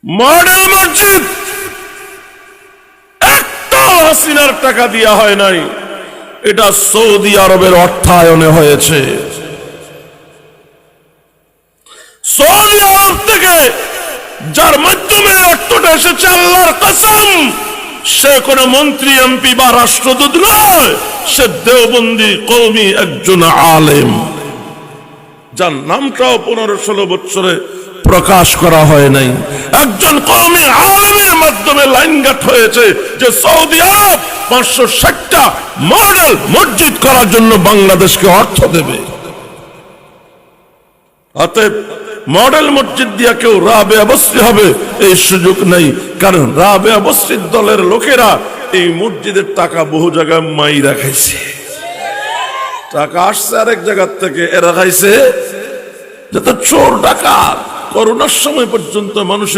Model মসজিদ একটা হাসিনার টাকা দেওয়া হয় নাই, এটা সৌদি আরবের অর্থায়নে হয়েছে। সৌদি আরব থেকে যার মাধ্যমে অর্থটা এসেছে, আল্লাহর কসম, সে কোন মন্ত্রী এমপি বা রাষ্ট্রদূত নয়, সে দেওবন্দি কওমি একজন আলেম, যার নামটাও 15-16 বছরে প্রকাশ করা হয় নাই। একজন কওমি আলেমের মাধ্যমে লাইনঘাট হয়েছে যে সৌদি আরব 560টা মডেল মসজিদ করার জন্য বাংলাদেশকে অর্থ দেবে। অতএব মডেল মসজিদ দিয়া কেউ রাবেয়া বস্তি হবে এই সুযোগ নেই, কারণ রাবেয়া বস্তির দলের লোকেরা এই মসজিদের টাকা বহু জায়গায় মাইরা খাইছে। টাকা আসছে আরেক জায়গার থেকে, এরা খাইছে যত চোর ডাকাত। করোনার সময় পর্যন্ত মানুষের